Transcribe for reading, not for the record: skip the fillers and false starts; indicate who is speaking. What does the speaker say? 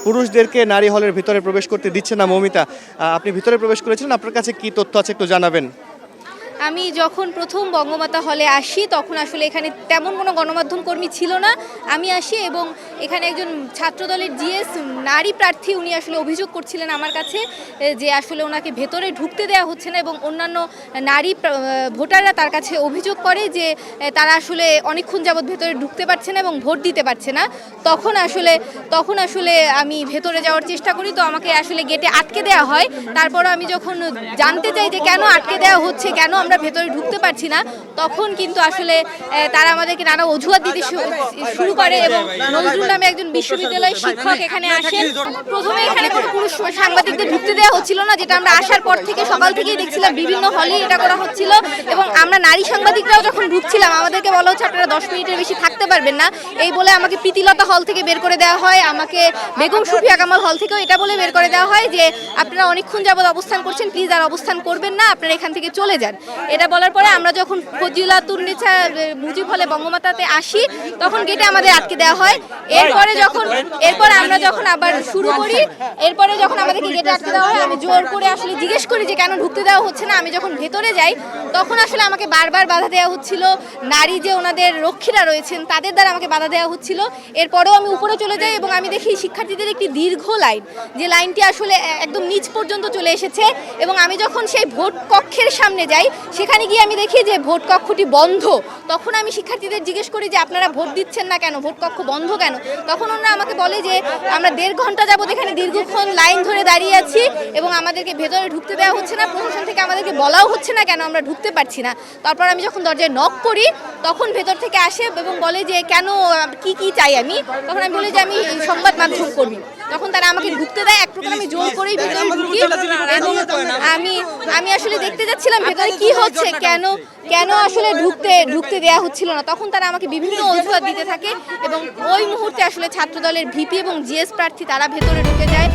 Speaker 1: পুরুষদেরকে নারী হলের ভিতরে প্রবেশ করতে দিচ্ছে না মৌমিতা। আপনি ভিতরে প্রবেশ করেছিলেন, আপনার কাছে কি তথ্য আছে একটু জানাবেন।
Speaker 2: আমি যখন প্রথম বঙ্গমাতা হলে আসি তখন আসলে এখানে তেমন কোনো গণমাধ্যম কর্মী ছিল না। আমি আসি এবং এখানে একজন ছাত্রদলের জিএস নারী প্রার্থী উনি আসলে অভিযোগ করছিলেন আমার কাছে যে আসলে ওনাকে ভেতরে ঢুকতে দেওয়া হচ্ছে না, এবং অন্যান্য নারী ভোটাররা তার কাছে অভিযোগ করে যে তারা আসলে অনেকক্ষণ যাবৎ ভেতরে ঢুকতে পারছে না এবং ভোট দিতে পারছে না। তখন আসলে আমি ভেতরে যাওয়ার চেষ্টা করি, তো আমাকে আসলে গেটে আটকে দেওয়া হয়। তারপর আমি যখন জানতে চাই যে কেন আটকে দেওয়া হচ্ছে, কেন আমরা ভেতরে ঢুকতে পারছি না, তখন কিন্তু আসলে তারা আমাদেরকে নানা অজুহাত দিতে শুরু করে। এবং নজরুল নামে একজন বিশ্ববিদ্যালয়ের শিক্ষক এখানে আসেন। প্রথমে এখানে কোনো পুরুষ সাংবাদিকদের ঢুকতে দেওয়া হচ্ছিল না, যেটা আমরা আসার পর থেকে সকাল থেকেই দেখছিলাম বিভিন্ন হলে এটা করা হচ্ছিল। এবং আমরা নারী সাংবাদিকরাও যখন ঢুকছিলাম আমাদেরকে বলা হচ্ছে আপনারা 10 মিনিটের বেশি থাকতে পারবেন না, এই বলে আমাকে প্রীতিলতা হল থেকে বের করে দেওয়া হয়। আমাকে বেগম সুফিয়া কামাল হল থেকেও এটা বলে বের করে দেওয়া হয় যে আপনারা অনেকক্ষণ যাবৎ অবস্থান করছেন, প্লিজ আর অবস্থান করবেন না, আপনারা এখান থেকে চলে যান। এটা বলার পরে আমরা যখন ফজিলাতুন্নেছা মুজিব হলে বঙ্গমাতাতে আসি তখন গেটে আমাদের আটকে দেওয়া হয়। এরপরে আমরা যখন আবার শুরু করি, এরপরে যখন আমাদেরকে গেটে আটকে দেওয়া হয় আমি জোর করে আসলে জিজ্ঞেস করি যে কেন ঢুকতে দেওয়া হচ্ছে না। আমি যখন ভেতরে যাই তখন আসলে আমাকে বারবার বাধা দেওয়া হচ্ছিল, নারী যে ওনাদের রক্ষীরা রয়েছেন তাদের দ্বারা আমাকে বাধা দেওয়া হচ্ছিল। এরপরেও আমি উপরে চলে যাই এবং আমি দেখি শিক্ষার্থীদের একটি দীর্ঘ লাইন, যে লাইনটি আসলে একদম নিচ পর্যন্ত চলে এসেছে। এবং আমি যখন সেই ভোট কক্ষের সামনে যাই সেখানে গিয়ে আমি দেখি যে ভোট কক্ষটি বন্ধ। তখন আমি শিক্ষার্থীদের জিজ্ঞেস করি যে আপনারা ভোট দিচ্ছেন না কেন, ভোট কক্ষ বন্ধ কেন? তখন ওনারা আমাকে বলে যে আমরা 1.5 ঘন্টা যাবত এখানে দীর্ঘক্ষণ লাইন ধরে দাঁড়িয়ে আছি এবং আমাদেরকে ভেতরে ঢুকতে দেওয়া হচ্ছে না, প্রশাসন থেকে আমাদেরকে বলাও হচ্ছে না কেন আমরা ঢুকতে পারছি না। তারপর আমি যখন দরজায় নক করি তখন ভেতর থেকে আসে এবং বলে যে কেন, কি চাই আমি। তখন আমি বলি যে আমি সংবাদ মাধ্যম কর্মী। তখন তারা আমাকে ঢুকতে দেয়, এক প্রকার আমি জোর করেই ভেতরে ঢুকি এবং আমি আসলে দেখতে যাচ্ছিলাম ভেতরে কি হচ্ছে, কেন আসলে ঢুকতে দেওয়া হচ্ছিল না। তখন তারা আমাকে বিভিন্ন অজুহাত দিতে থাকে এবং ওই মুহূর্তে আসলে ছাত্রদলের ভিপি এবং জিএস প্রার্থী তারা ভেতরে ঢুকে যায়।